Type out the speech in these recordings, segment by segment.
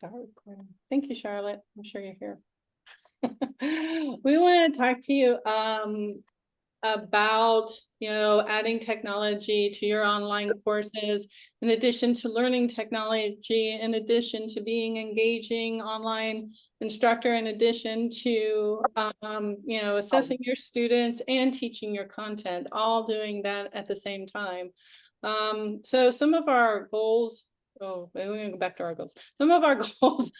Start recording. Thank you, Charlotte. I'm sure you're here. We want to talk to you about, adding technology to your online courses, in addition to learning technology, in addition to being engaging online instructor, in addition to, assessing your students and teaching your content, all doing that at the same time. So some of our goals, we're going to go back to our goals. Some of our goals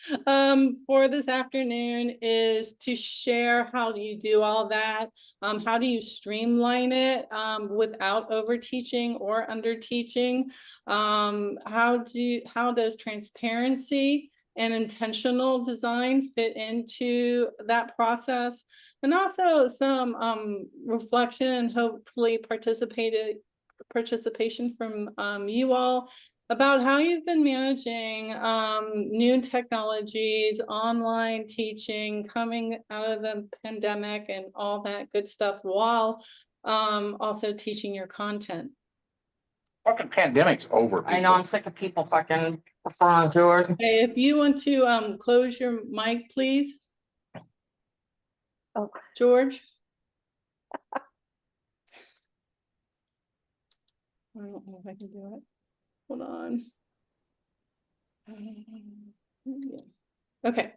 for this afternoon is to share how do you do all that. How do you streamline it without over teaching or under teaching? How does transparency and intentional design fit into that process? And also some reflection and hopefully participation from you all about how you've been managing new technologies, online teaching, coming out of the pandemic and all that good stuff, while also teaching your content. Fucking pandemic's over. People. I know, I'm sick of people fucking referring to it. Okay, if you want to close your mic, please. Oh, George. I don't know if I can do it. Hold on. Okay.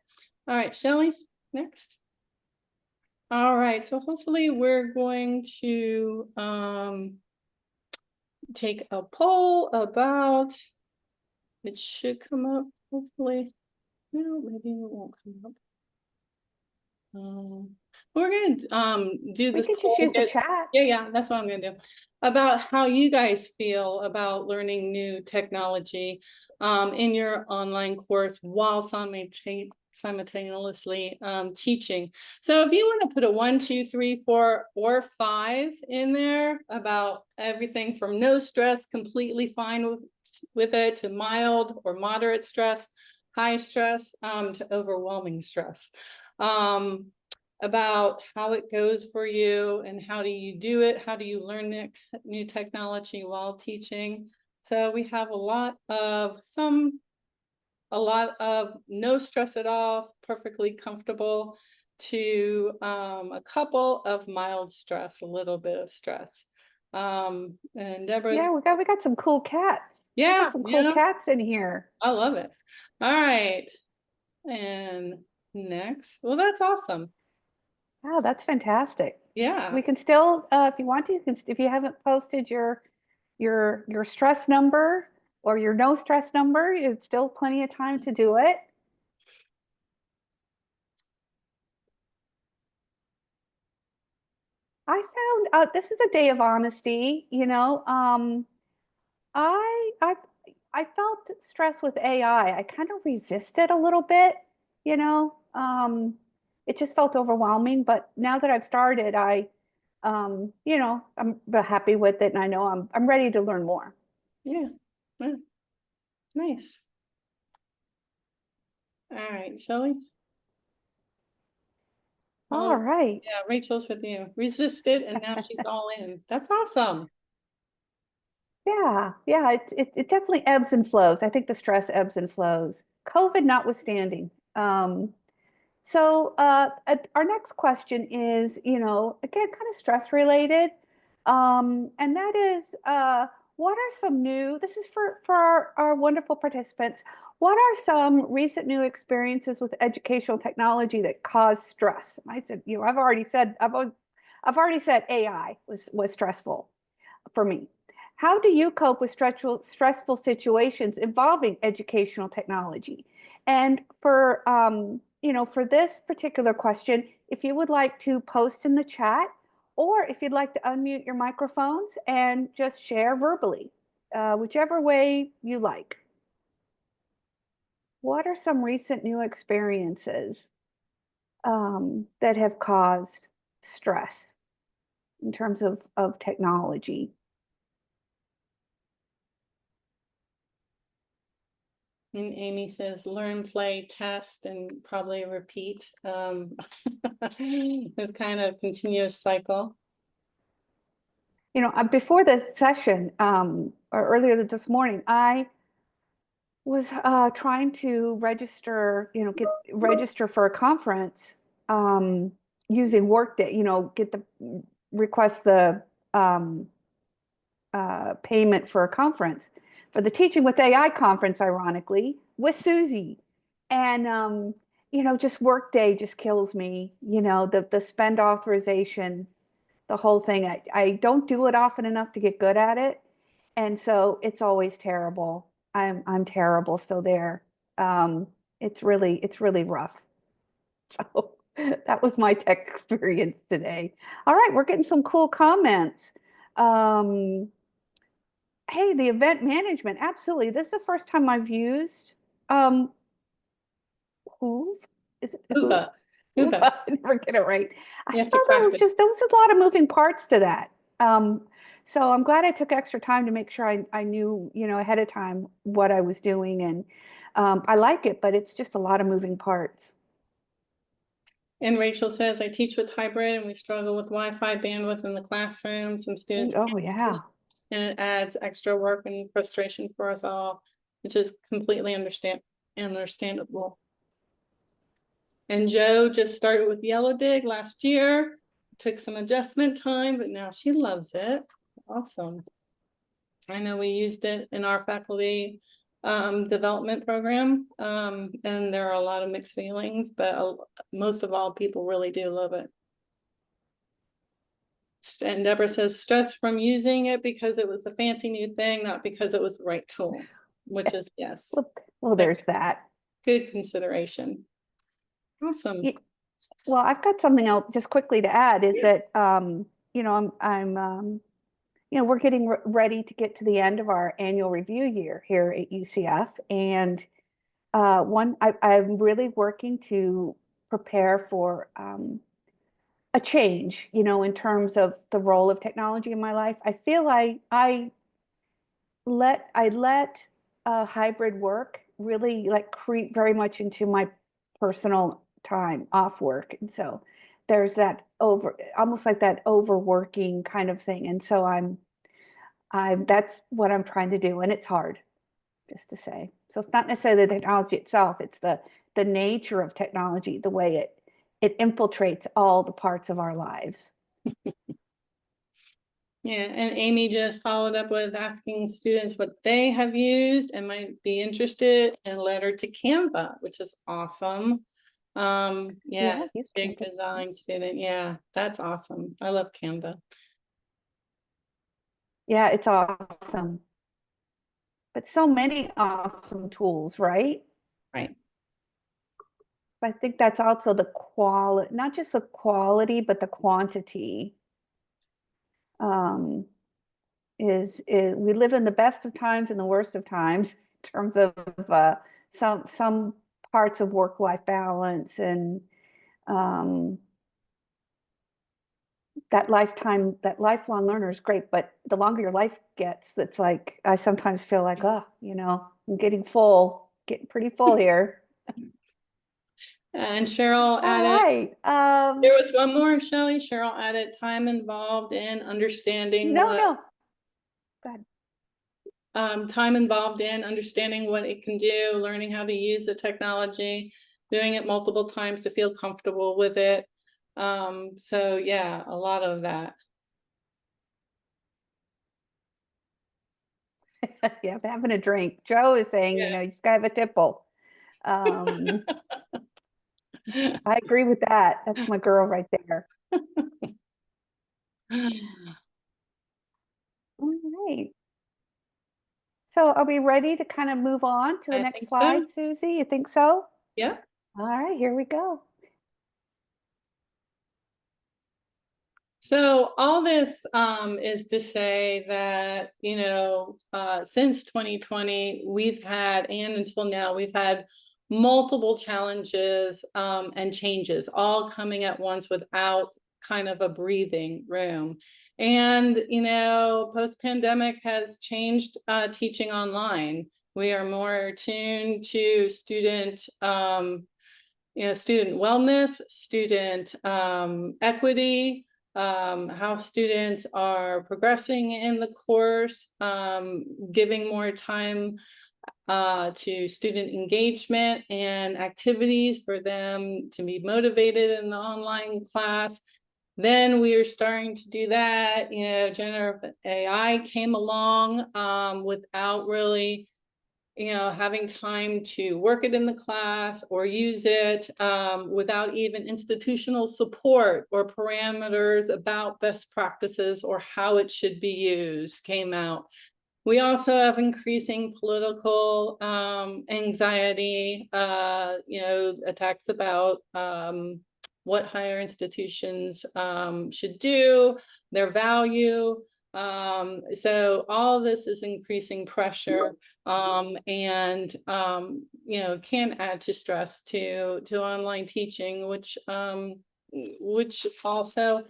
All right, Shelly, next. All right, so hopefully we're going to take a poll about, it should come up, hopefully. No, maybe it won't come up. We're gonna do this. We can just use the chat. Yeah, that's what I'm gonna do. About how you guys feel about learning new technology in your online course while simultaneously teaching. So if you want to put a 1, 2, 3, 4, or 5 in there about everything from no stress, completely fine with it, to mild or moderate stress, high stress, to overwhelming stress. About how it goes for you and how do you do it, how do you learn new technology while teaching. So we have a lot of no stress at all, perfectly comfortable, to a couple of mild stress, a little bit of stress. And Deborah's, yeah, we got some cool cats. Yeah, some cool cats in here. I love it. All right, and next, well, that's awesome. Wow, that's fantastic. Yeah, we can still, if you want to, if you haven't posted your stress number or your no stress number, it's still plenty of time to do it. I found this is a day of honesty. I felt stress with AI. I kind of resisted a little bit. It just felt overwhelming. But now that I've started, I'm happy with it, and I know I'm ready to learn more. Yeah. Nice. All right, Shelly. All right. Yeah, Rachel's with you. Resisted, and now she's all in. That's awesome. Yeah, it definitely ebbs and flows. I think the stress ebbs and flows, COVID notwithstanding. So our next question is, again, kind of stress related. And that is, what are some new, this is for our wonderful participants, what are some recent new experiences with educational technology that cause stress? I said, I've already said AI was stressful for me. How do you cope with stressful situations involving educational technology? And for this particular question, if you would like to post in the chat, or if you'd like to unmute your microphones and just share verbally, whichever way you like. What are some recent new experiences that have caused stress in terms of technology? And Amy says, learn, play, test, and probably repeat. It's kind of continuous cycle. Before this session, or earlier this morning, I was trying to register, register for a conference using Workday, get the request the payment for a conference, for the Teaching with AI conference, ironically, with Susie. And, just Workday just kills me, the spend authorization, the whole thing. I don't do it often enough to get good at it. And so it's always terrible. I'm terrible. So there, it's really rough. So that was my tech experience today. All right, we're getting some cool comments. Um, Hey, the event management, absolutely. This is the first time I've used um Hoove. Is it Hoove? Uva, Hoove, Uva. I never get it right. I You have saw to practice. there was a lot of moving parts to that. So I'm glad I took extra time to make sure I knew, ahead of time what I was doing, and I like it, but it's just a lot of moving parts. And Rachel says, I teach with hybrid and we struggle with Wi-Fi bandwidth in the classroom. Some students Oh can't, yeah. and it adds extra work and frustration for us all, which is completely understandable. And Joe just started with Yellow Dig last year, took some adjustment time, but now she loves it. Awesome. I know we used it in our faculty development program, and there are a lot of mixed feelings, but most of all, people really do love it. And Deborah says stress from using it because it was a fancy new thing, not because it was the right tool, which is yes, Well, there's that. good consideration. Awesome. Yeah. Well, I've got something else just quickly to add is that we're getting ready to get to the end of our annual review year here at UCF, and I'm really working to prepare for a change, in terms of the role of technology in my life. I feel I let hybrid work really like creep very much into my personal time off work, and so there's that almost like that overworking kind of thing, and so that's what I'm trying to do, and it's hard, just to say. So it's not necessarily the technology itself, it's the nature of technology, the way it infiltrates all the parts of our lives. Yeah, and Amy just followed up with asking students what they have used and might be interested, and led her to Canva, which is awesome. Yeah, big design student. Yeah, that's awesome. I love Canva. Yeah, it's awesome. But so many awesome tools, right? Right. I think that's also the quality, not just the quality, but the quantity. Um, is we live in the best of times and the worst of times in terms of some parts of work-life balance, and that lifelong learner is great, but the longer your life gets, that's like I sometimes feel like, I'm getting pretty full here. And Cheryl All added, right. there was one more, Shelly. Cheryl added time involved in understanding No. what Go ahead. time involved in understanding what it can do, learning how to use the technology, doing it multiple times to feel comfortable with it. So yeah, a lot of that. Yeah, having a drink. Joe is saying, Yeah. you just gotta have a tipple. I agree with that. That's my girl right there. All right. So are we ready to kind of move on to the I next think slide, so. Susie? You think so? Yeah. All right, here we go. So all this is to say that, since 2020, we've had, and until now, we've had multiple challenges and changes all coming at once without kind of a breathing room. And, post-pandemic has changed teaching online. We are more attuned to student wellness, student equity, how students are progressing in the course, giving more time to student engagement and activities for them to be motivated in the online class. Then we are starting to do that. Generative AI came along without really having time to work it in the class or use it without even institutional support or parameters about best practices or how it should be used came out. We also have increasing political anxiety, attacks about what higher institutions should do, their value. So all this is increasing pressure and can add to stress to online teaching, which also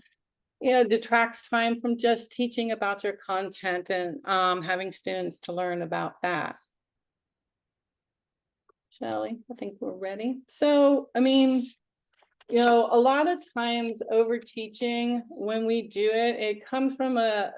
detracts time from just teaching about your content and having students to learn about that. Shelly, I think we're ready. So, I mean, a lot of times over teaching, when we do it, it comes from a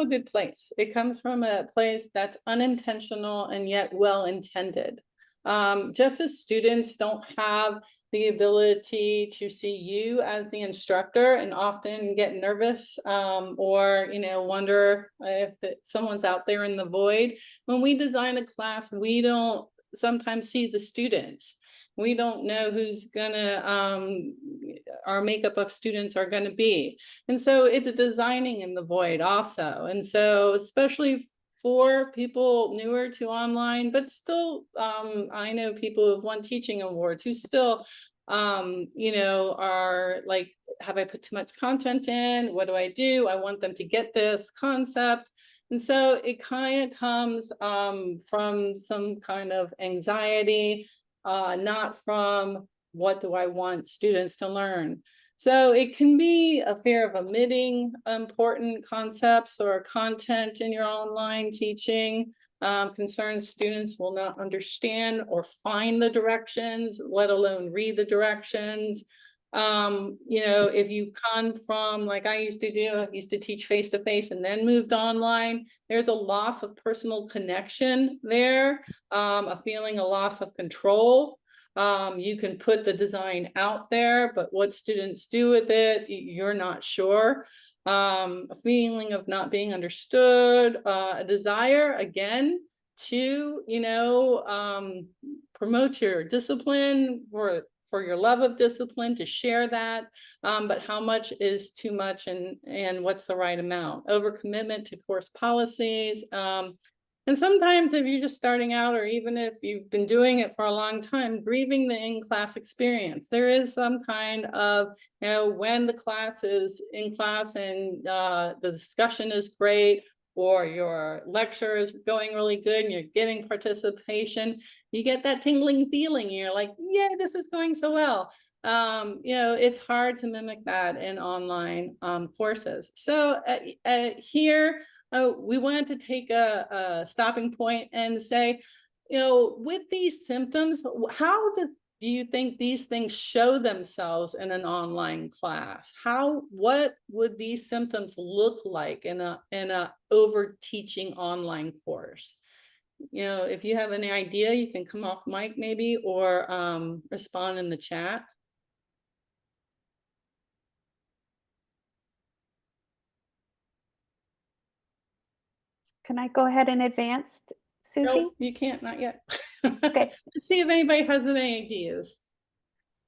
good place. It comes from a place that's unintentional and yet well-intended. Just as students don't have the ability to see you as the instructor and often get nervous or wonder if someone's out there in the void. When we design a class, we don't sometimes see the students. We don't know who's gonna our makeup of students are gonna be. And so it's designing in the void also. And so especially for people newer to online, but still I know people who've won teaching awards who still are like, have I put too much content in? What do? I want them to get this concept. And so it kind of comes from some kind of anxiety, not from what do I want students to learn. So it can be a fear of omitting important concepts or content in your online teaching. Concerns students will not understand or find the directions, let alone read the directions. If you come from, like I used to teach face-to-face and then moved online, there's a loss of personal connection there, a loss of control. You can put the design out there, but what students do with it, you're not sure. A feeling of not being understood, a desire again to promote your discipline for your love of discipline, to share that, but how much is too much and what's the right amount? Overcommitment to course policies. And sometimes if you're just starting out, or even if you've been doing it for a long time, grieving the in-class experience. There is some kind of, when the class is in class and the discussion is great, or your lecture is going really good and you're getting participation, you get that tingling feeling. You're like, yeah, this is going so well. It's hard to mimic that in online courses. So here, we wanted to take a stopping point and say, with these symptoms, how do you think these things show themselves in an online class? What would these symptoms look like in a over teaching online course? If you have any idea, you can come off mic maybe, or respond in the chat. Can I go ahead and advance, Susie? No, you can't, not yet. Okay. Let's see if anybody has any ideas.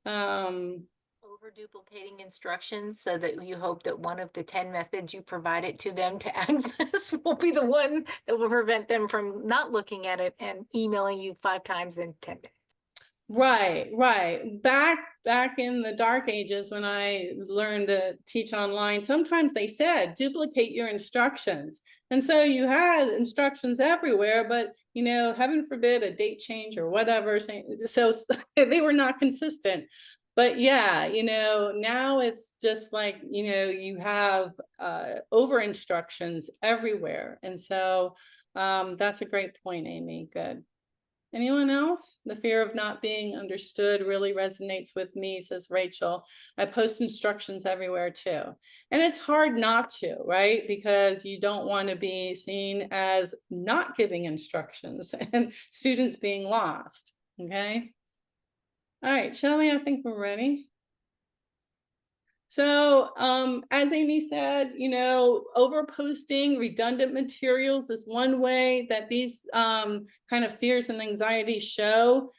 Over duplicating instructions so that you hope that one of the 10 methods you provided to them to access will be the one that will prevent them from not looking at it and emailing you 5 times in 10 minutes. Right. Back in the dark ages when I learned to teach online, sometimes they said duplicate your instructions. And so you had instructions everywhere, but heaven forbid a date change or whatever. So they were not consistent. But yeah, now it's just like, you have over instructions everywhere. And so that's a great point, Amy. Good. Anyone else? The fear of not being understood really resonates with me, says Rachel. I post instructions everywhere too. And it's hard not to, right? Because you don't want to be seen as not giving instructions and students being lost, okay? All right, Shelly, I think we're ready. So as Amy said, you know, overposting redundant materials is one way that these kind of fears and anxieties show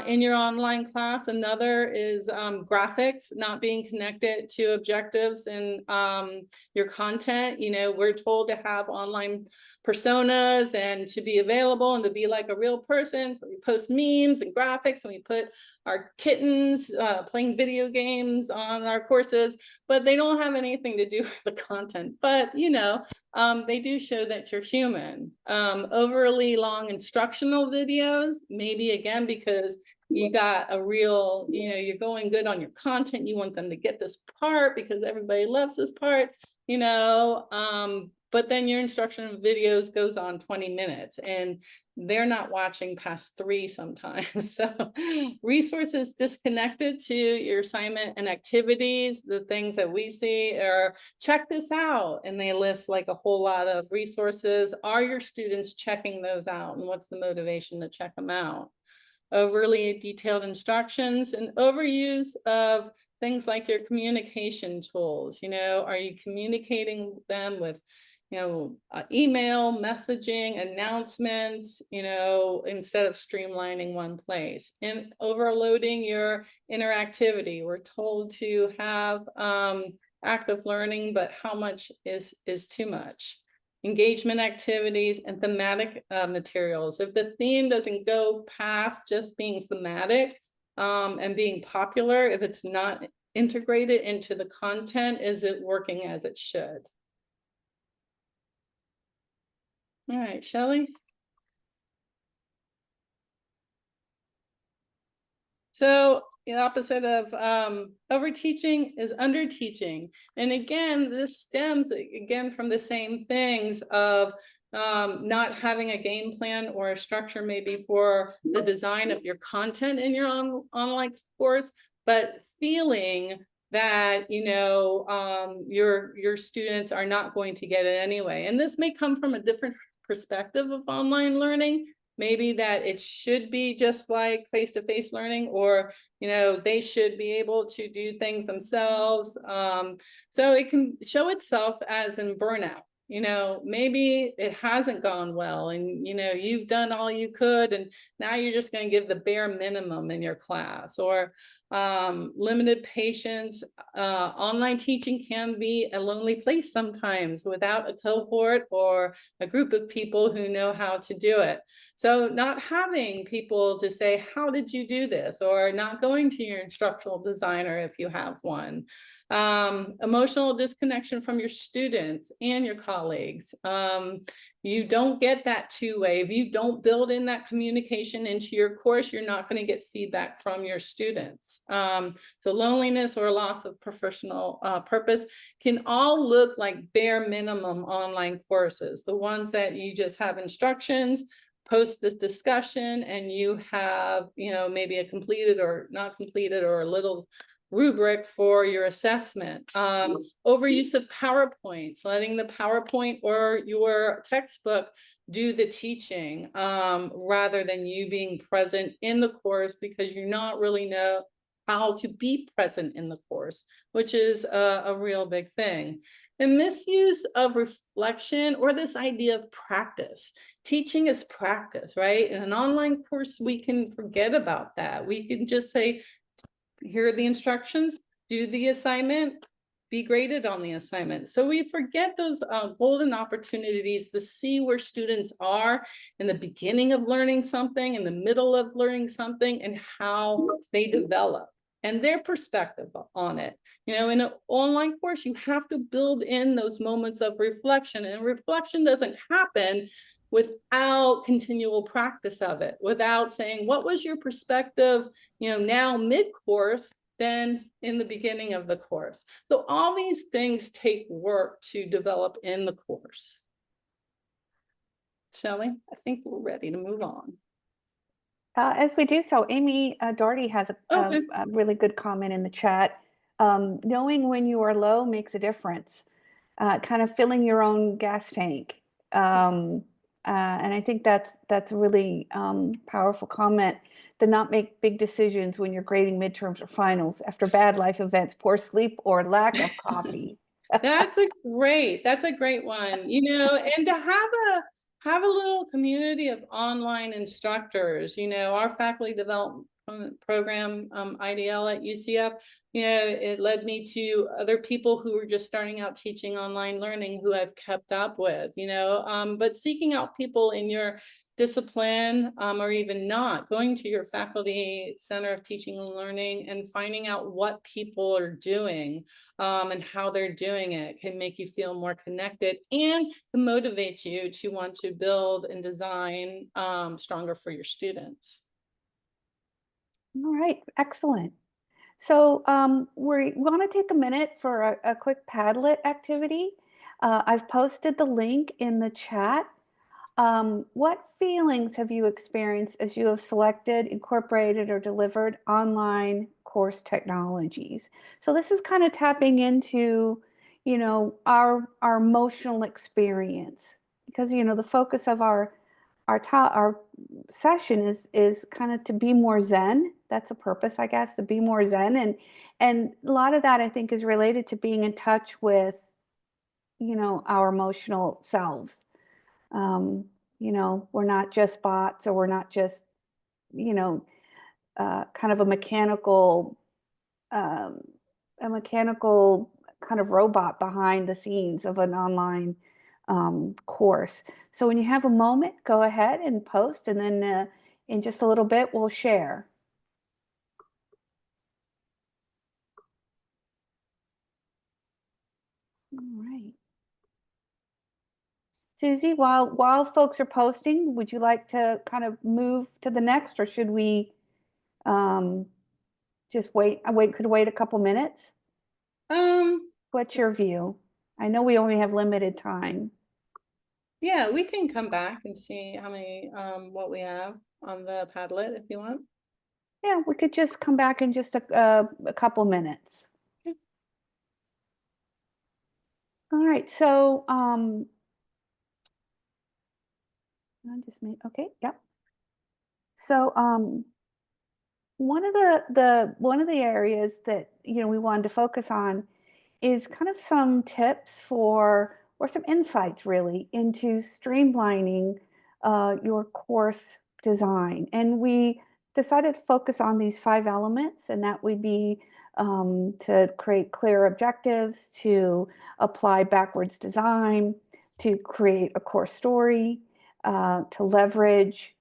in your online class. Another is graphics not being connected to objectives and your content. You know, we're told to have online personas and to be available and to be like a real person. So we post memes and graphics, and we put our kittens playing video games on our courses, but they don't have anything to do with the content. But, you know, they do show that you're human. Overly long instructional videos, maybe again, because you got a real, you know, you're going good on your content. You want them to get this part because everybody loves this part, you know, but then your instructional videos goes on 20 minutes and they're not watching past 3 sometimes. So resources disconnected to your assignment and activities, the things that we see are check this out. And they list like a whole lot of resources. Are your students checking those out? And what's the motivation to check them out? Overly detailed instructions and overuse of things like your communication tools. You know, are you communicating them with, you know, email, messaging, announcements, you know, instead of streamlining one place, and overloading your interactivity. We're told to have active learning, but how much is too much? Engagement activities and thematic materials. If the theme doesn't go past just being thematic and being popular, if it's not integrated into the content, is it working as it should? All right, Shelly. So the opposite of overteaching is underteaching. And again, this stems again from the same things of not having a game plan or a structure maybe for the design of your content in your online course, but feeling that, you know, your students are not going to get it anyway. And this may come from a different perspective of online learning, maybe that it should be just like face-to-face learning, or, you know, they should be able to do things themselves. So it can show itself as in burnout. You know, maybe it hasn't gone well and, you know, you've done all you could and now you're just going to give the bare minimum in your class, or limited patience. Online teaching can be a lonely place sometimes without a cohort or a group of people who know how to do it. So not having people to say, how did you do this? Or not going to your instructional designer if you have one. Emotional disconnection from your students and your colleagues. You don't get that two-way. If you don't build in that communication into your course, you're not going to get feedback from your students. So loneliness or loss of professional purpose can all look like bare minimum online courses. The ones that you just have instructions, post this discussion, and you have, you know, maybe a completed or not completed or a little rubric for your assessment. Overuse of PowerPoints, letting the PowerPoint or your textbook do the teaching rather than you being present in the course, because you not really know how to be present in the course, which is a real big thing. And misuse of reflection, or this idea of practice. Teaching is practice, right? In an online course, we can forget about that. We can just say, here are the instructions, do the assignment, be graded on the assignment. So we forget those golden opportunities to see where students are in the beginning of learning something, in the middle of learning something, and how they develop and their perspective on it. You know, in an online course, you have to build in those moments of reflection, and reflection doesn't happen without continual practice of it, without saying, what was your perspective, you know, now mid-course than in the beginning of the course. So all these things take work to develop in the course. Shelly, I think we're ready to move on. As we do so, Amy Doherty has Okay. a really good comment in the chat. Knowing when you are low makes a difference. Kind of filling your own gas tank. And I think that's a really powerful comment. To not make big decisions when you're grading midterms or finals after bad life events, poor sleep, or lack of coffee. That's a great one, you know, and to have a little community of online instructors, you know, our faculty development program, IDL at UCF, you know, it led me to other people who were just starting out teaching online learning who I've kept up with, you know, but seeking out people in your discipline, or even not, going to your faculty center of teaching and learning and finding out what people are doing, and how they're doing it can make you feel more connected and can motivate you to want to build and design stronger for your students. All right, excellent. So we want to take a minute for a quick Padlet activity. I've posted the link in the chat. What feelings have you experienced as you have selected, incorporated, or delivered online course technologies? So this is kind of tapping into, you know, our emotional experience, because you know the focus of our session is kind of to be more Zen. That's the purpose, I guess, to be more Zen, and a lot of that I think is related to being in touch with, you know, our emotional selves. Um, you know, we're not just bots, or we're not just, you know, kind of um, a mechanical kind of robot behind the scenes of an online course. So when you have a moment, go ahead and post, and then in just a little bit, we'll share. All right. Susie, while folks are posting, would you like to kind of move to the next, or should we um, just wait? Could wait a couple minutes. Um, What's your view? I know we only have limited time. yeah, we can come back and see how many what we have on the Padlet if you want. Yeah, we could just come back in just a couple minutes. Okay. All right, so I just made, okay, yep. So one of the areas that, you know, we wanted to focus on is kind of some tips for, or some insights really, into streamlining your course design. And we decided to focus on these 5 elements, and that would be to create clear objectives, to apply backwards design, to create a course story, to leverage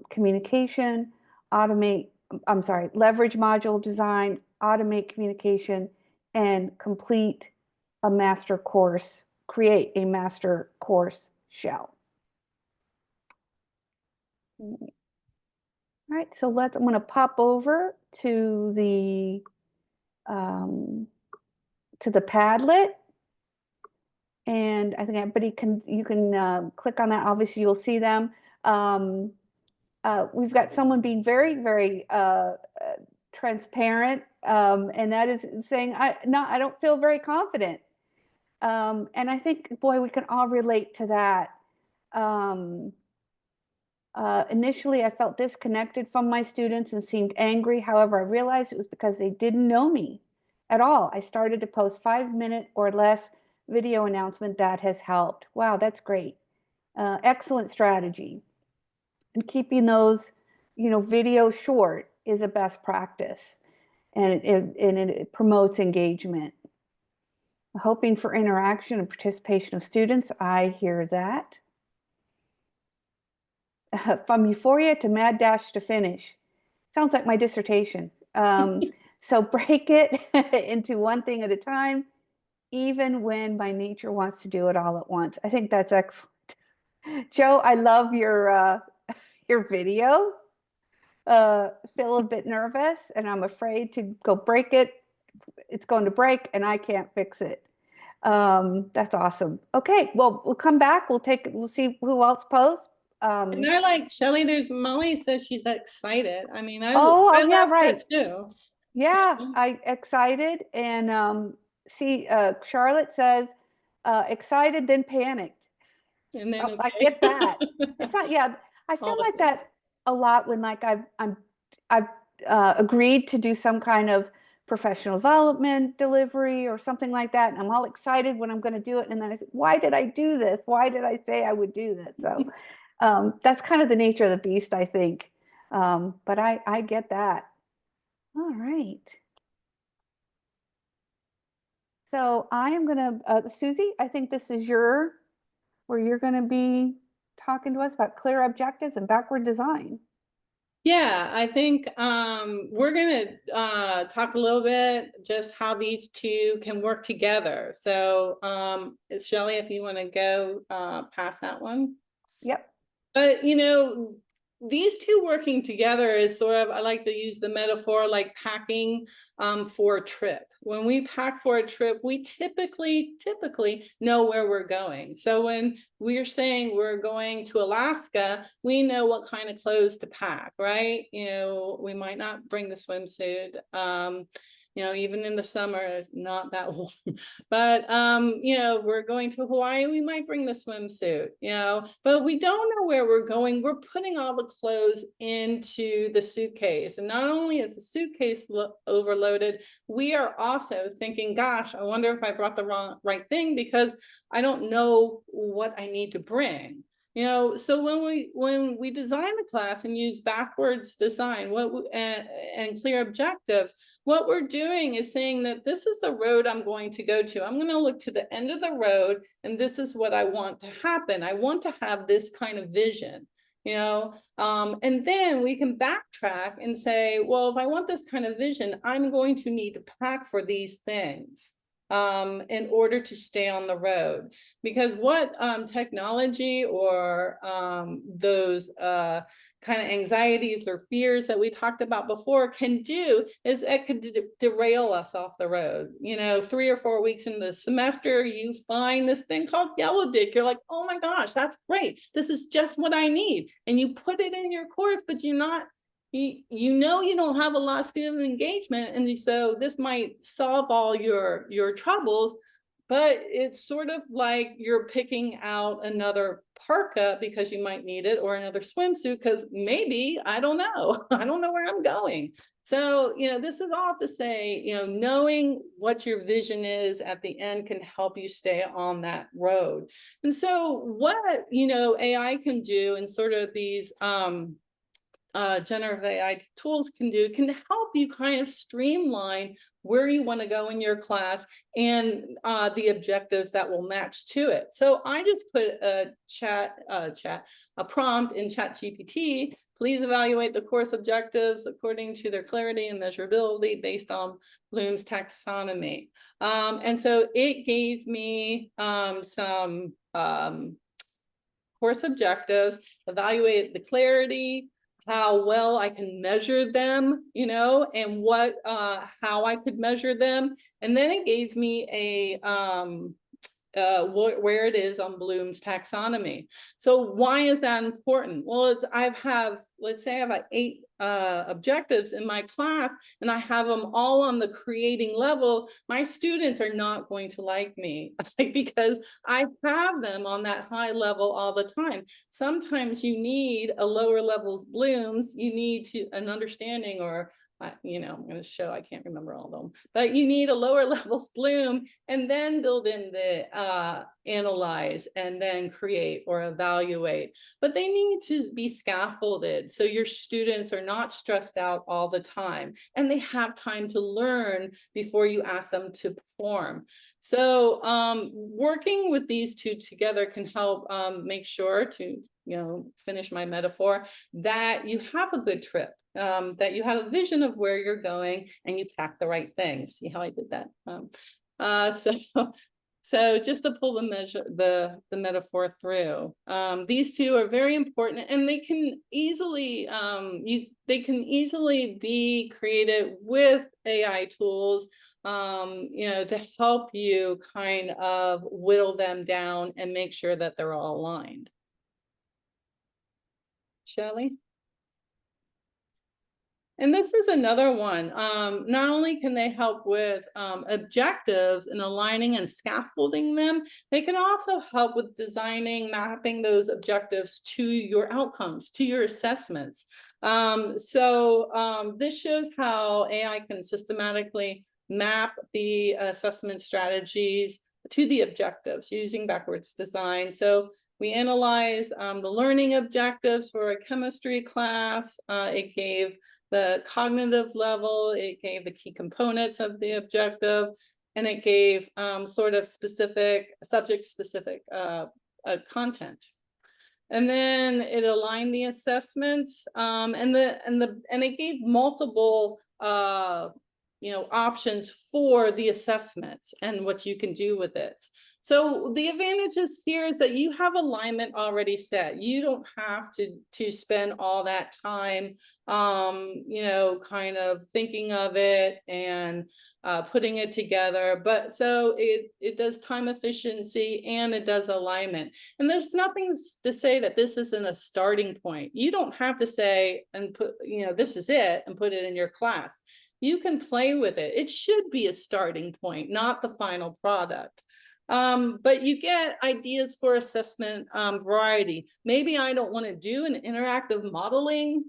communication, leverage module design, automate communication, and create a master course shell. All right, so I'm going to pop over to the Padlet, and I think everybody you can click on that. Obviously, you'll see them. We've got someone being very, very transparent, and that is saying, I don't feel very confident. And I think, boy, we can all relate to that. Initially, I felt disconnected from my students and seemed angry. However, I realized it was because they didn't know me at all. I started to post 5-minute or less video announcement. That has helped. Wow, that's great. Excellent strategy. And keeping those, you know, videos short is a best practice, and it promotes engagement. Hoping for interaction and participation of students. I hear that. From euphoria to mad dash to finish. Sounds like my dissertation. So break it into one thing at a time, even when by nature wants to do it all at once. I think that's excellent. Joe, I love your video. Feel a bit nervous, and I'm afraid to go break it. It's going to break, and I can't fix it. That's awesome. Okay, well, we'll come back. We'll see who else posts. And they're like, Shelly, there's Molly says she's excited. I mean, I yeah, love right. that too. Yeah, I excited and see, Charlotte says, excited then panicked. And then, Oh, I okay. get that. It's not, yeah, I feel All the like things. that a lot when like I've agreed to do some kind of professional development delivery or something like that, and I'm all excited when I'm going to do it, and then I say, why did I do this? Why did I say I would do this? So that's kind of the nature of the beast, I think. But I get that. All right. So I am going to, Susie, I think this is where you're going to be talking to us about clear objectives and backward design. Yeah, I think we're gonna talk a little bit just how these two can work together. So Shelly, if you want to go past that one. Yep. But you know, these two working together is sort of, I like to use the metaphor like packing for a trip. When we pack for a trip, we typically know where we're going. So when we're saying we're going to Alaska, we know what kind of clothes to pack, right? You know, we might not bring the swimsuit. You know, even in the summer, not that warm. But you know, if we're going to Hawaii, we might bring the swimsuit, you know, but if we don't know where we're going, we're putting all the clothes into the suitcase. And not only is the suitcase overloaded, we are also thinking, gosh, I wonder if I brought the right thing because I don't know what I need to bring. You know, so when we design the class and use backwards design and clear objectives, what we're doing is saying that this is the road I'm going to go to. I'm going to look to the end of the road, and this is what I want to happen. I want to have this kind of vision, you know, and then we can backtrack and say, well, if I want this kind of vision, I'm going to need to pack for these things in order to stay on the road. Because what technology or those kind of anxieties or fears that we talked about before can do is it could derail us off the road. You know, 3 or 4 weeks in the semester, you find this thing called yellow dick. You're like, oh my gosh, that's great. This is just what I need. And you put it in your course, but you're not, you know, you don't have a lot of student engagement, and so this might solve all your troubles, but it's sort of like you're picking out another parka because you might need it, or another swimsuit because maybe, I don't know, I don't know where I'm going. So, you know, this is all to say, you know, knowing what your vision is at the end can help you stay on that road. And so what, you know, AI can do and sort of these generative AI tools can do can help you kind of streamline where you want to go in your class and the objectives that will match to it. So I just put a prompt in ChatGPT. Please evaluate the course objectives according to their clarity and measurability based on Bloom's taxonomy. And so it gave me some course objectives, evaluate the clarity, how well I can measure them, you know, and what how I could measure them. And then it gave me a where it is on Bloom's taxonomy. So why is that important? Well, let's say I have 8 objectives in my class, and I have them all on the creating level. My students are not going to like me because I have them on that high level all the time. Sometimes you need a lower levels Bloom's, you need an understanding, or you know, I'm going to show, I can't remember all of them, but you need a lower levels Bloom, and then build in the analyze, and then create or evaluate. But they need to be scaffolded so your students are not stressed out all the time, and they have time to learn before you ask them to perform. So working with these two together can help make sure to, you know, finish my metaphor, that you have a good trip. That you have a vision of where you're going and you pack the right things. See how I did that? So just to pull the metaphor through, these two are very important, and they can easily be created with AI tools, you know, to help you kind of whittle them down and make sure that they're all aligned. Shelly? And this is another one. Not only can they help with objectives and aligning and scaffolding them, they can also help with designing, mapping those objectives to your outcomes, to your assessments. This shows how AI can systematically map the assessment strategies to the objectives using backwards design. So we analyze the learning objectives for a chemistry class. It gave the cognitive level, it gave the key components of the objective, and it gave sort of specific, subject-specific content. And then it aligned the assessments, and it gave multiple options for the assessments and what you can do with it. So the advantages here is that you have alignment already set. You don't have to spend all that time, kind of thinking of it and putting it together. But so it does time efficiency and it does alignment. And there's nothing to say that this isn't a starting point. You don't have to say and put, this is it and put it in your class. You can play with it. It should be a starting point, not the final product. But you get ideas for assessment variety. Maybe I don't want to do an interactive modeling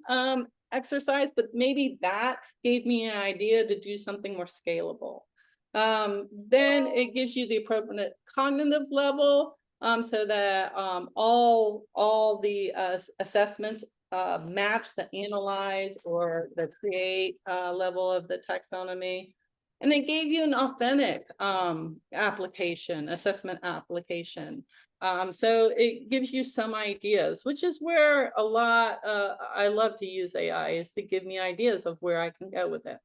exercise, but maybe that gave me an idea to do something more scalable. Then it gives you the appropriate cognitive level so that all the assessments match the analyze or the create level of the taxonomy. And it gave you an authentic assessment application. So it gives you some ideas, which is where a lot, I love to use AI, is to give me ideas of where I can go with it.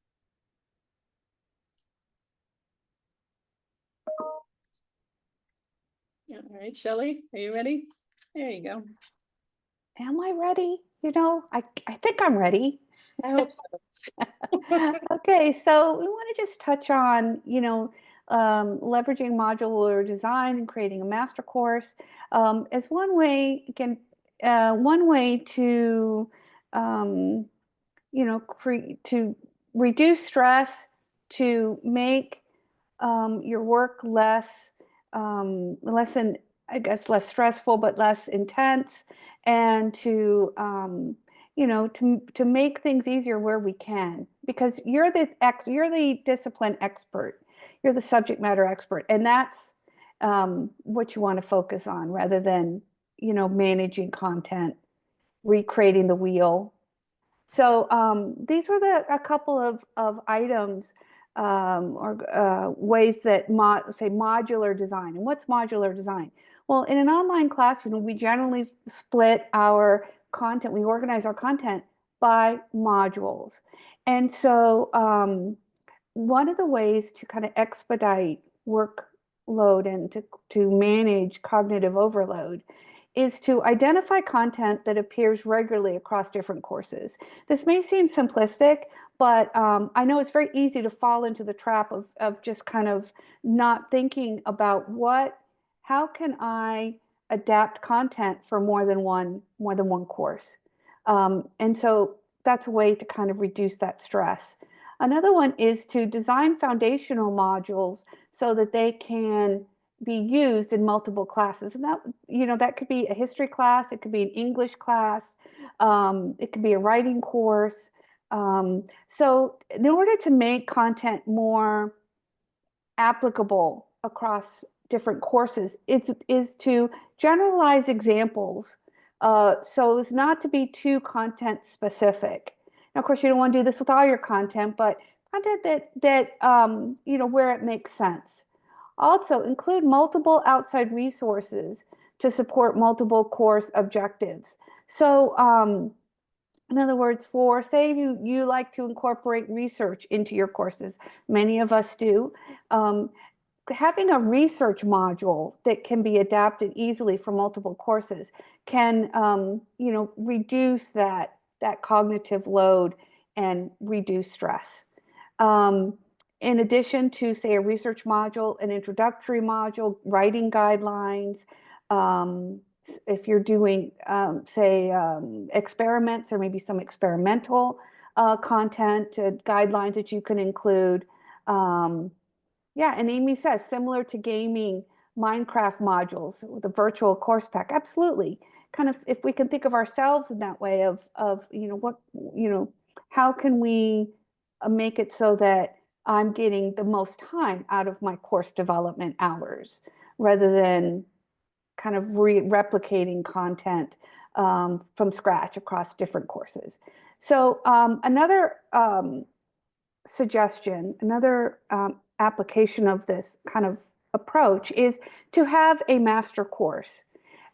All right, Shelly, are you ready? There you go. Am I ready? I think I'm ready. I hope so. Okay, so we want to just touch on, leveraging modular design and creating a master course as one way, again, one way to, to reduce stress, to make your work less stressful, but less intense, and to to make things easier where we can, because you're the discipline expert, you're the subject matter expert, and that's what you want to focus on rather than managing content, recreating the wheel. So these were a couple of items or ways that say modular design. And what's modular design? Well, in an online class, we generally split our content, we organize our content by modules. And so one of the ways to kind of expedite workload and to manage cognitive overload is to identify content that appears regularly across different courses. This may seem simplistic, but I know it's very easy to fall into the trap of just kind of not thinking about how can I adapt content for more than one course. And so that's a way to kind of reduce that stress. Another one is to design foundational modules so that they can be used in multiple classes. And that, that could be a history class, it could be an English class, it could be a writing course. So in order to make content more applicable across different courses, is to generalize examples so as not to be too content specific. Now, of course, you don't want to do this with all your content, but content that where it makes sense. Also, include multiple outside resources to support multiple course objectives. So, in other words, say you like to incorporate research into your courses, many of us do. Having a research module that can be adapted easily for multiple courses can, reduce that cognitive load and reduce stress. In addition to, say, a research module, an introductory module, writing guidelines, if you're doing, say, experiments or maybe some experimental content, guidelines that you can include. Yeah, and Amy says, similar to gaming Minecraft modules with a virtual course pack. Absolutely. Kind of, if we can think of ourselves in that way of, what, how can we make it so that I'm getting the most time out of my course development hours rather than kind of replicating content from scratch across different courses. So another suggestion, another application of this kind of approach is to have a master course.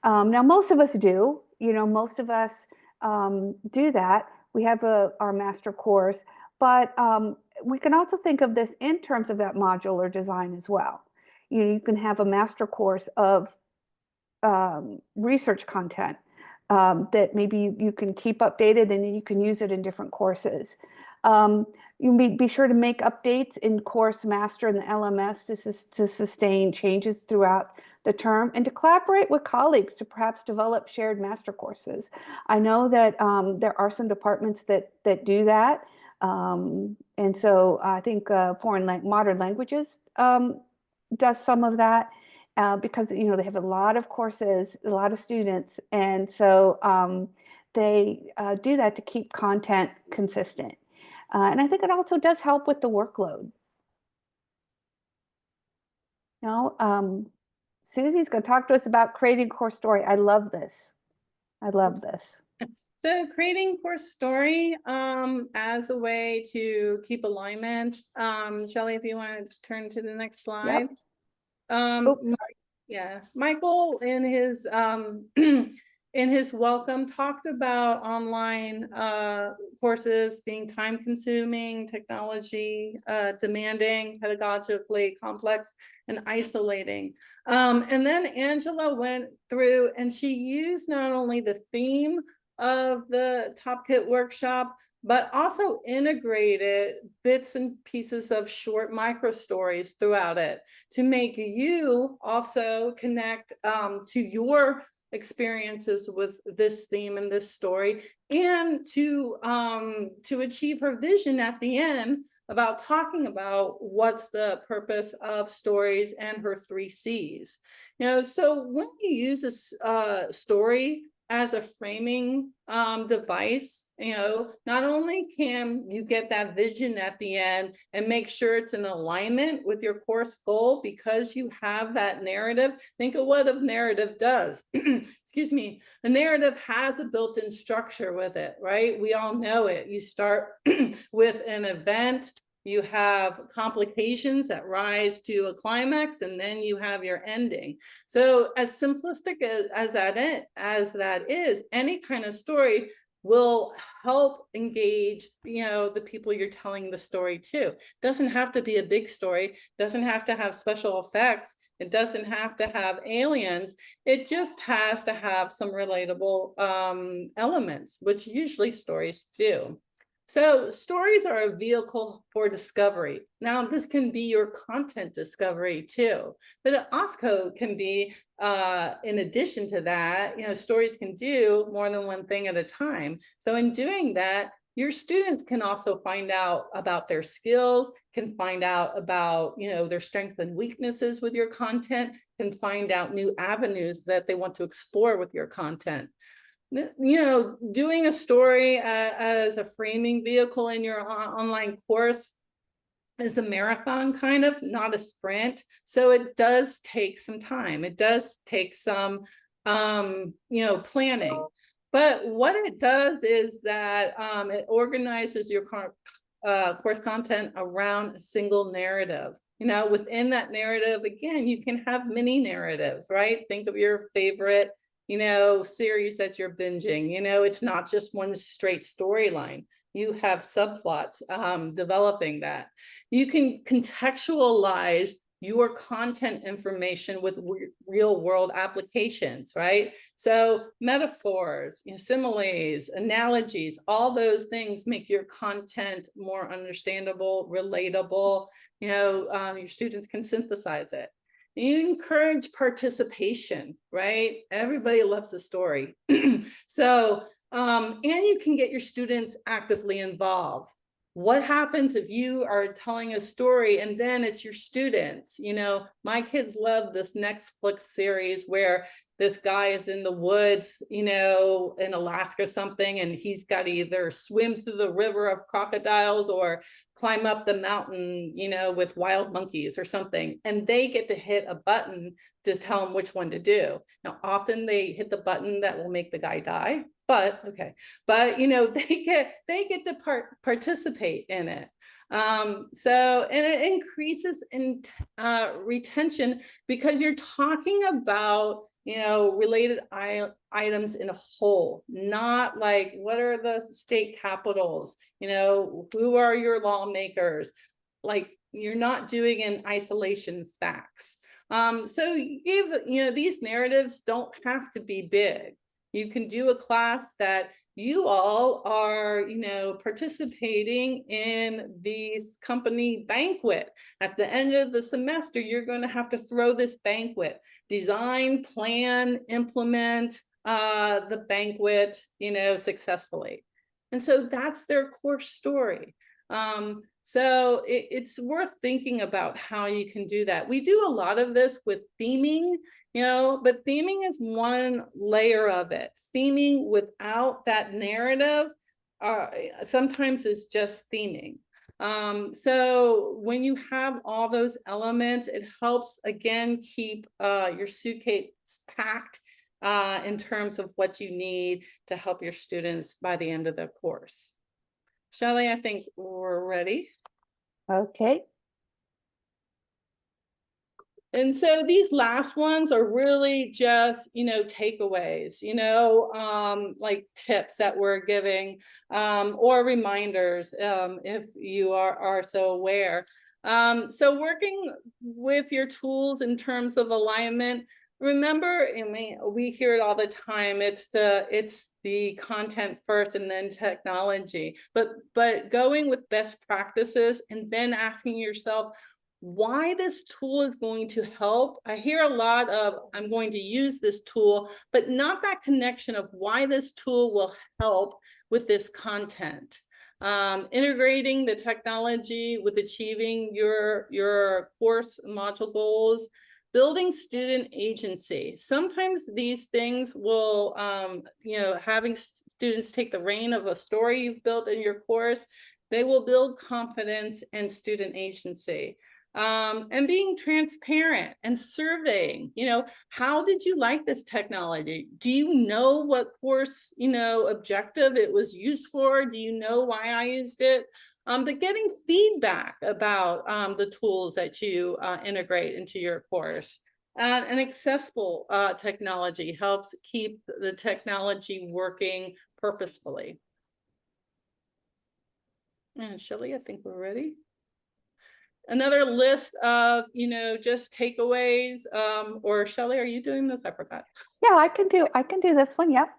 Now, most of us do, most of us do that. We have our master course, but we can also think of this in terms of that modular design as well. You can have a master course of research content that maybe you can keep updated and you can use it in different courses. You be sure to make updates in course master and the LMS to sustain changes throughout the term and to collaborate with colleagues to perhaps develop shared master courses. I know that there are some departments that do that. And so I think modern languages does some of that. Because they have a lot of courses, a lot of students, and so they do that to keep content consistent. And I think it also does help with the workload. Susie's going to talk to us about creating course story. I love this. I love this. So creating course story as a way to keep alignment. Shelly, if you want to turn to the next slide. Yeah, Michael in his in his welcome talked about online courses being time consuming, technology demanding, pedagogically complex, and isolating. And then Angela went through and she used not only the theme of the Top Kit workshop, but also integrated bits and pieces of short micro stories throughout it to make you also connect to your experiences with this theme and this story, and to achieve her vision at the end about talking about what's the purpose of stories and her 3 C's. So when you use a story as a framing device, not only can you get that vision at the end and make sure it's in alignment with your course goal because you have that narrative. Think of what a narrative does. Excuse me. A narrative has a built-in structure with it, right? We all know it. You start with an event. You have complications that rise to a climax, and then you have your ending. So as simplistic as that is, any kind of story will help engage, the people you're telling the story to. Doesn't have to be a big story, doesn't have to have special effects, it doesn't have to have aliens, it just has to have some relatable elements, which usually stories do. So stories are a vehicle for discovery. Now, this can be your content discovery too, but it also can be, in addition to that, stories can do more than one thing at a time. So in doing that, your students can also find out about their skills, can find out about, their strengths and weaknesses with your content, can find out new avenues that they want to explore with your content. Doing a story as a framing vehicle in your online course is a marathon, kind of, not a sprint. So it does take some time. It does take some, planning. But what it does is that it organizes your course content around a single narrative. Within that narrative, again, you can have mini narratives, right? Think of your favorite series that you're binging. It's not just one straight storyline. You have subplots developing that. You can contextualize your content information with real world applications, right? So metaphors, similes, analogies, all those things make your content more understandable, relatable. Your students can synthesize it. You encourage participation, right? Everybody loves a story. So, and you can get your students actively involved. What happens if you are telling a story and then it's your students? You know, my kids love this Netflix series where this guy is in the woods, you know, in Alaska or something, and he's got to either swim through the river of crocodiles or climb up the mountain, you know, with wild monkeys or something. And they get to hit a button to tell them which one to do. Now, often they hit the button that will make the guy die, but okay. But, you know, they get to participate in it. So, and it increases in retention because you're talking about, you know, related items in a whole, not like what are the state capitals, you know, who are your lawmakers, like you're not doing in isolation facts. So you give, you know, these narratives don't have to be big. You can do a class that you all are, you know, participating in this company banquet. At the end of the semester, you're going to have to throw this banquet, design, plan, implement the banquet, you know, successfully. And so that's their core story. So it's worth thinking about how you can do that. We do a lot of this with theming, you know, but theming is one layer of it. Theming without that narrative sometimes is just theming. So when you have all those elements, it helps, again, keep your suitcase packed in terms of what you need to help your students by the end of the course. Shelly, I think we're ready. Okay. And so these last ones are really just, you know, takeaways, you know, like tips that we're giving or reminders if you are so aware. So working with your tools in terms of alignment, remember, I mean, we hear it all the time. It's the content first and then technology, but going with best practices and then asking yourself, why this tool is going to help. I hear a lot of, I'm going to use this tool, but not that connection of why this tool will help with this content. Integrating the technology with achieving your course module goals, building student agency. Sometimes these things will, you know, having students take the reign of a story you've built in your course, they will build confidence and student agency. And being transparent and surveying, you know, how did you like this technology? Do you know what course, you know, objective it was used for? Do you know why I used it? But getting feedback about the tools that you integrate into your course. And accessible technology helps keep the technology working purposefully. And Shelly, I think we're ready. Another list of, you know, just takeaways, or Shelly, are you doing this? I forgot. Yeah, I can do this one. Yep.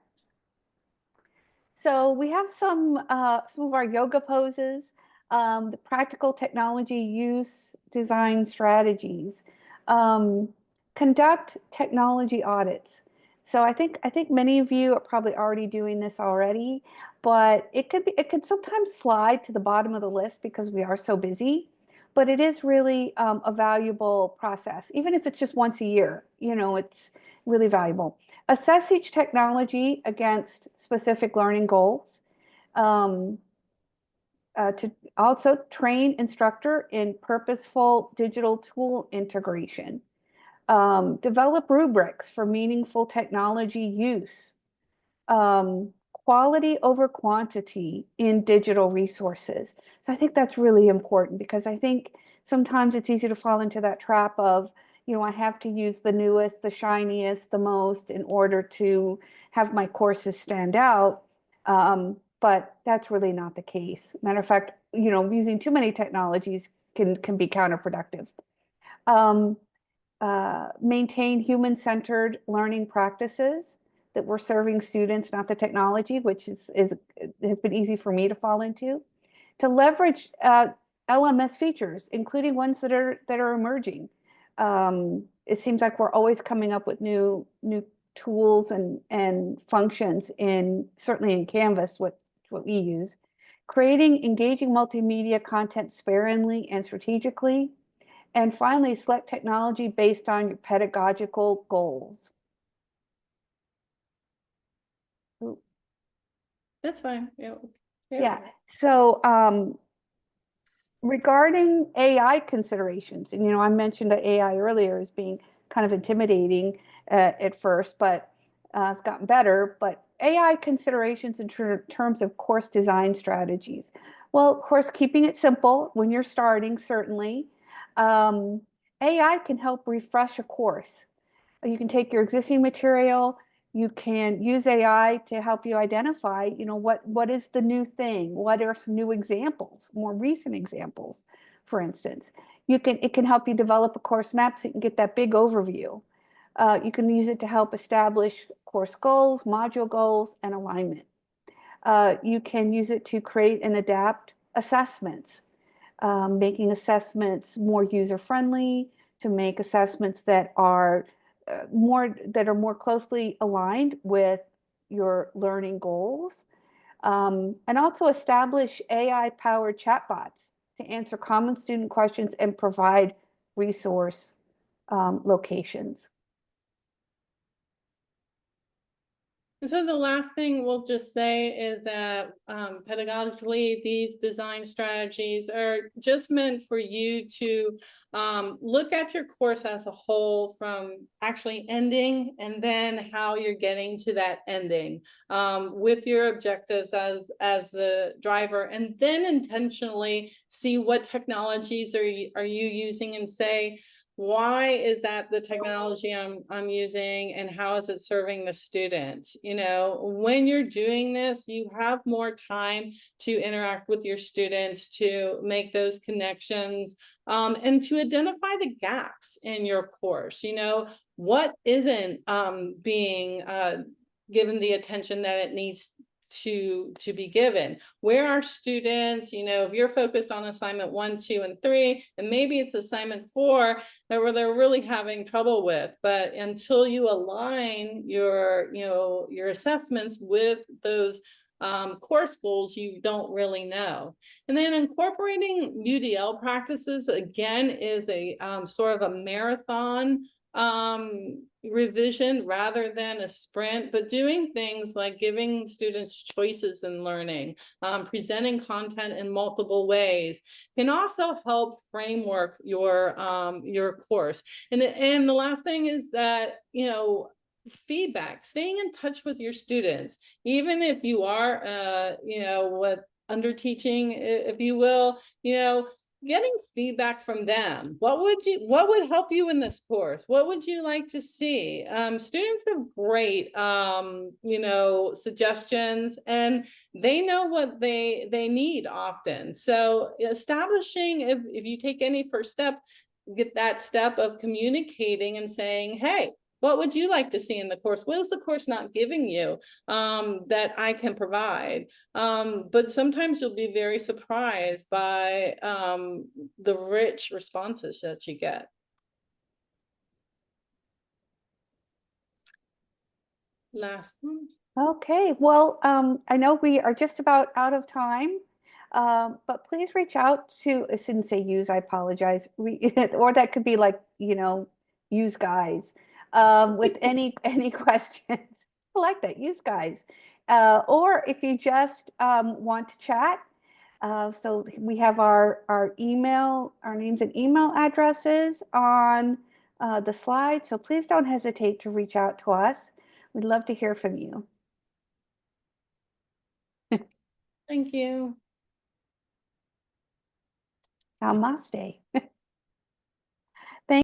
So we have some of our yoga poses, the practical technology use design strategies, conduct technology audits. So I think many of you are probably already doing this already, but it could sometimes slide to the bottom of the list because we are so busy. But it is really a valuable process, even if it's just once a year. You know, it's really valuable. Assess each technology against specific learning goals. To also train instructor in purposeful digital tool integration. Develop rubrics for meaningful technology use. Quality over quantity in digital resources. So I think that's really important because I think sometimes it's easy to fall into that trap of, you know, I have to use the newest, the shiniest, the most in order to have my courses stand out. But that's really not the case. Matter of fact, you know, using too many technologies can be counterproductive. Maintain human-centered learning practices that we're serving students, not the technology, which has been easy for me to fall into. To leverage LMS features, including ones that are emerging. it seems like we're always coming up with new tools and functions certainly in Canvas, what we use. Creating engaging multimedia content sparingly and strategically. And finally, select technology based on your pedagogical goals. Ooh. That's fine. Yeah. Yeah. So regarding AI considerations, and I mentioned that AI earlier as being kind of intimidating at first, but I've gotten better. But AI considerations in terms of course design strategies. Well, of course, keeping it simple when you're starting, certainly. AI can help refresh a course. You can take your existing material, you can use AI to help you identify, what is the new thing? What are some new examples, more recent examples, for instance? It can help you develop a course map so you can get that big overview. You can use it to help establish course goals, module goals, and alignment. You can use it to create and adapt assessments, making assessments more user-friendly, to make assessments that are more closely aligned with your learning goals, and also establish AI-powered chatbots to answer common student questions and provide resource locations. And so the last thing we'll just say is that pedagogically, these design strategies are just meant for you to look at your course as a whole, from actually ending and then how you're getting to that ending, with your objectives as the driver, and then intentionally see what technologies are you using, and say, why is that the technology I'm using, and how is it serving the students? When you're doing this, you have more time to interact with your students, to make those connections, and to identify the gaps in your course. What isn't being given the attention that it needs to be given? Where are students, if you're focused on assignment 1, 2, and 3, and maybe it's assignment 4 that they're really having trouble with, but until you align your assessments with those course goals, you don't really know. And then incorporating UDL practices, again, is a sort of a marathon revision rather than a sprint, but doing things like giving students choices in learning, presenting content in multiple ways, can also help framework your course. And the last thing is that, feedback, staying in touch with your students, even if you are under teaching, if you will, getting feedback from them. What would help you in this course? What would you like to see? Students have great suggestions, and they know what they need often. So establishing, if you take any first step, get that step of communicating and saying, hey, what would you like to see in the course? What is the course not giving you that I can provide? But sometimes you'll be very surprised by the rich responses that you get. Last one. Okay, well, I know we are just about out of time, but please reach out to, I shouldn't say use, I apologize, or that could be like, use guys, with any questions. I like that, use guys. Or if you just want to chat, so we have our email, our names and email addresses on the slide, so please don't hesitate to reach out to us. We'd love to hear from you. Thank you. Namaste.